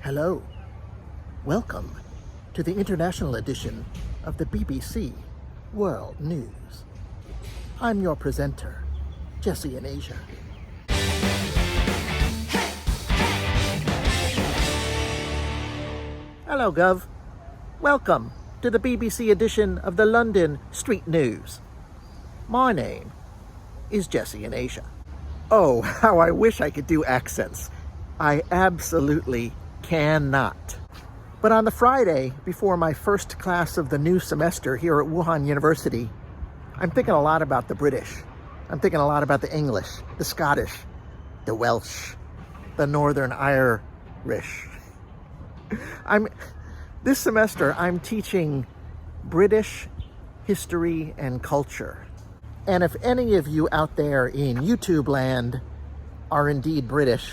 Hello. Welcome to the international edition of the BBC World News. I'm your presenter, Jesse in Asia. Hello, Gov. Welcome to the BBC edition of the London Street News. My name is Jesse in Asia. Oh, how I wish I could do accents. I absolutely cannot. But on the Friday before my first class of the new semester here at Wuhan University, I'm thinking a lot about the British. I'm thinking a lot about the English, the Scottish, the Welsh, the Northern Irish. This semester, I'm teaching British history and culture. And if any of you out there in YouTube land are indeed British,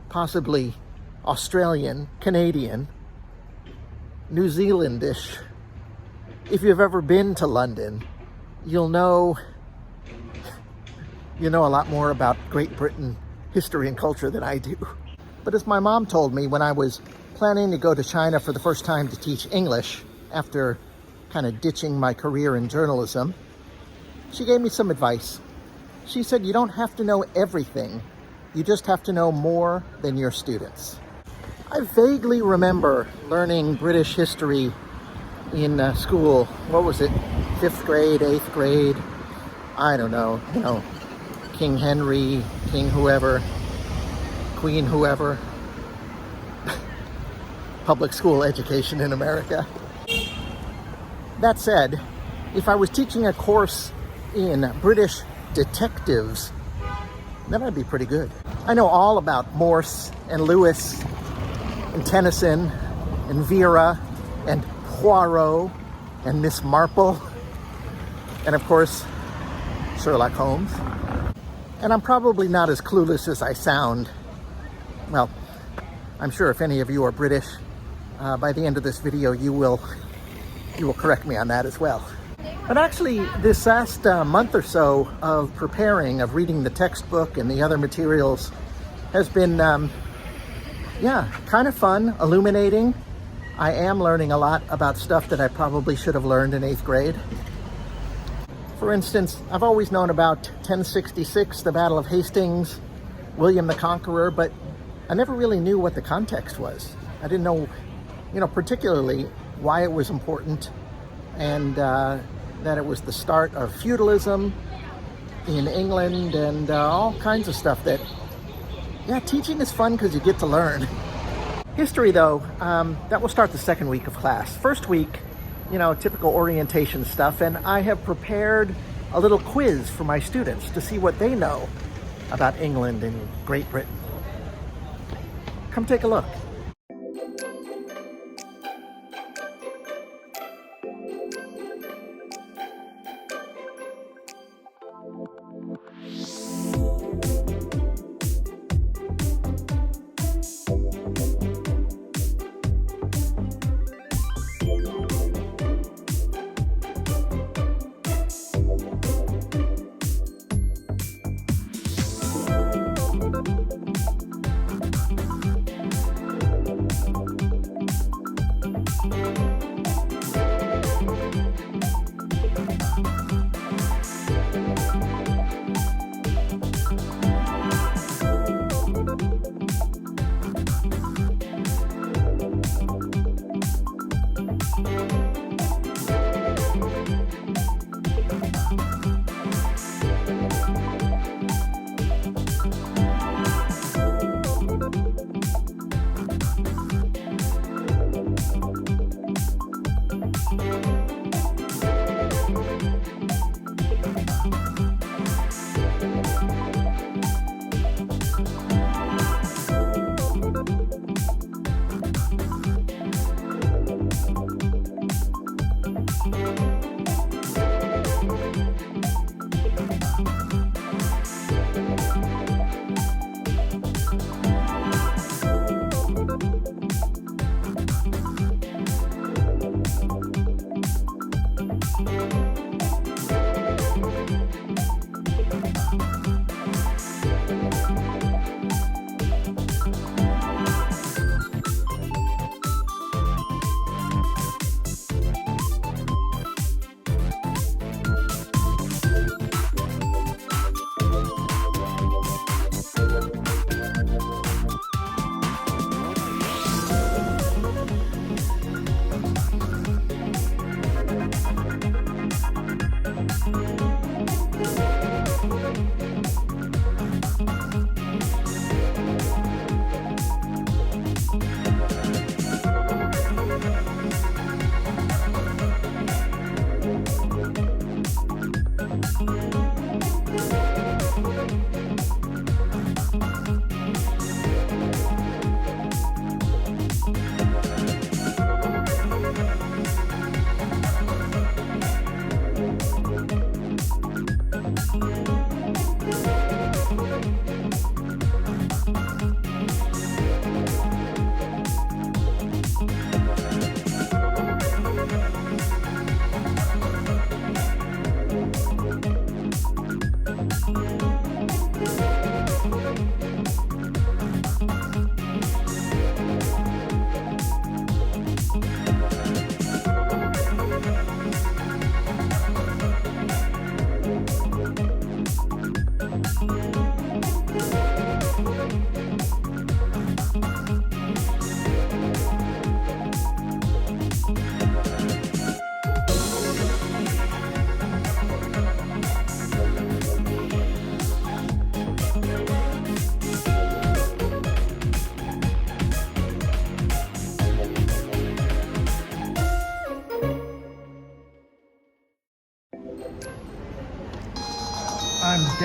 possibly Australian, Canadian, New Zealandish, if you've ever been to London, you'll know a lot more about Great Britain history and culture than I do. But as my mom told me when I was planning to go to China for the first time to teach English after kind of ditching my career in journalism, she gave me some advice. She said, you don't have to know everything. You just have to know more than your students. I vaguely remember learning British history in school. What was it? 5th grade, 8th grade? I don't know. King Henry, King whoever, Queen whoever. Public school education in America. That said, if I was teaching a course in British detectives, then I'd be pretty good. I know all about Morse and Lewis and Tennyson and Vera and Poirot and Miss Marple and of course Sherlock Holmes. And I'm probably not as clueless as I sound. Well, I'm sure if any of you are British, by the end of this video you will correct me on that as well. But actually, this last month or so of preparing, of reading the textbook and the other materials has been, kind of fun, illuminating. I am learning a lot about stuff that I probably should have learned in 8th grade. For instance, I've always known about 1066, the Battle of Hastings, William the Conqueror, but I never really knew what the context was. I didn't know, particularly why it was important, and that it was the start of feudalism in England and all kinds of stuff that, teaching is fun because you get to learn. History, though, that will start the second week of class. First week, typical orientation stuff, and I have prepared a little quiz for my students to see what they know about England and Great Britain. Come take a look.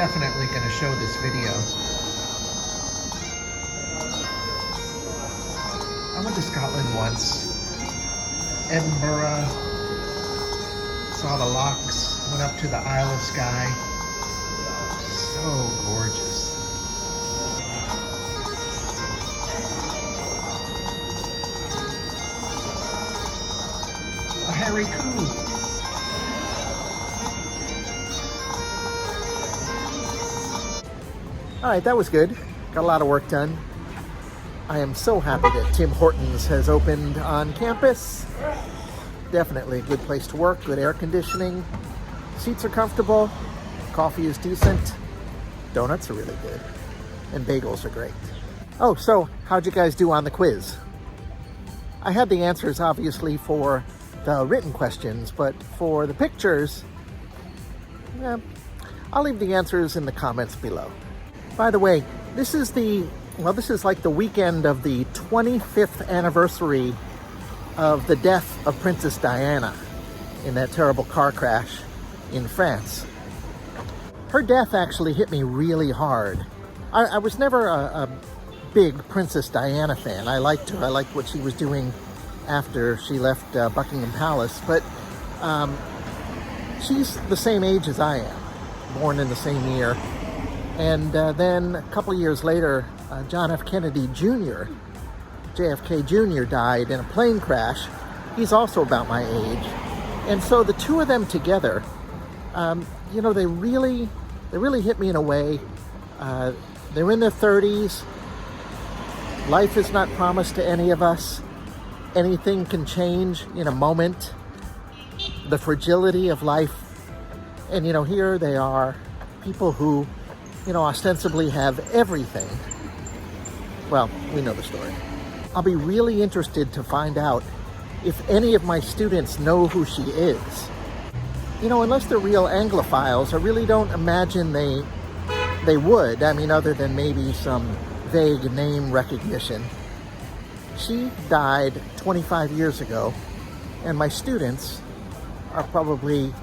definitely going to show this video. I went to Scotland once. Edinburgh, saw the locks, went up to the Isle of Skye. So gorgeous. A hairy coo. All right, that was good. Got a lot of work done. I am so happy that Tim Hortons has opened on campus. Definitely a good place to work, good air conditioning. Seats are comfortable, coffee is decent, donuts are really good, and bagels are great. Oh, so how'd you guys do on the quiz? I had the answers obviously for the written questions, but for the pictures, yeah, I'll leave the answers in the comments below. By the way, this is like the weekend of the 25th anniversary of the death of Princess Diana in that terrible car crash in France. Her death actually hit me really hard. I was never a big Princess Diana fan. I liked her. I liked what she was doing after she left Buckingham Palace, but she's the same age as I am, born in the same year. And then a couple years later, John F. Kennedy Jr., JFK Jr. died in a plane crash. He's also about my age. And so the two of them together, you know, they really hit me in a way. They're in their 30s. Life is not promised to any of us. Anything can change in a moment. The fragility of life. And, you know, here they are, people who, you know, ostensibly have everything. Well, we know the story. I'll be really interested to find out if any of my students know who she is. You know, unless they're real Anglophiles, I really don't imagine they would. I mean, other than maybe some vague name recognition. She died 25 years ago, and my students are probably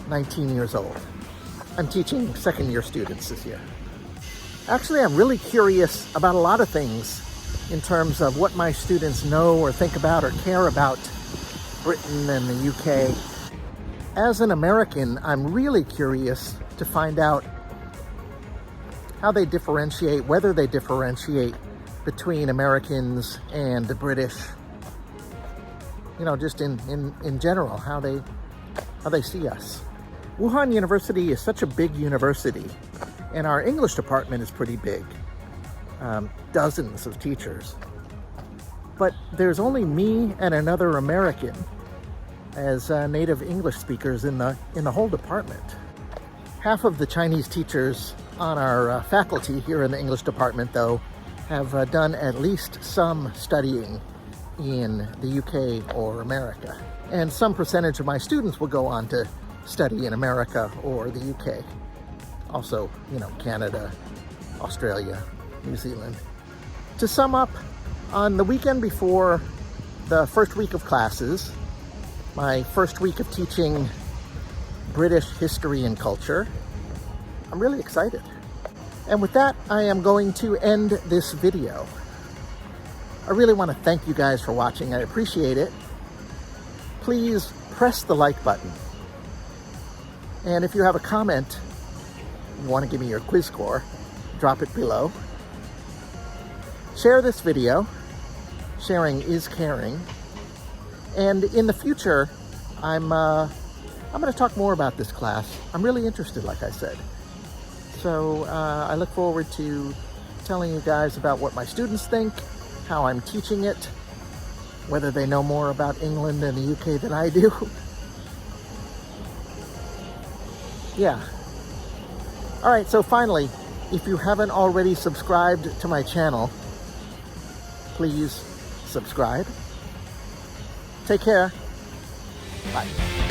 19 years old. I'm teaching second-year students this year. Actually, I'm really curious about a lot of things in terms of what my students know or think about or care about Britain and the UK. As an American, I'm really curious to find out how they differentiate, whether they differentiate between Americans and the British. You know, just in general, how they see us. Wuhan University is such a big university, and our English department is pretty big. Dozens of teachers. But there's only me and another American as native English speakers in the whole department. Half of the Chinese teachers on our faculty here in the English department, though, have done at least some studying in the UK or America. And some percentage of my students will go on to study in America or the UK. Also, you know, Canada, Australia, New Zealand. To sum up, on the weekend before the first week of classes, my first week of teaching British history and culture, I'm really excited. And with that, I am going to end this video. I really want to thank you guys for watching. I appreciate it. Please press the like button. And if you have a comment, you want to give me your quiz score, drop it below. Share this video. Sharing is caring. And in the future, I'm going to talk more about this class. I'm really interested, like I said. So I look forward to telling you guys about what my students think, how I'm teaching it, whether they know more about England and the UK than I do. Yeah. All right, so finally, if you haven't already subscribed to my channel, please subscribe. Take care. Bye.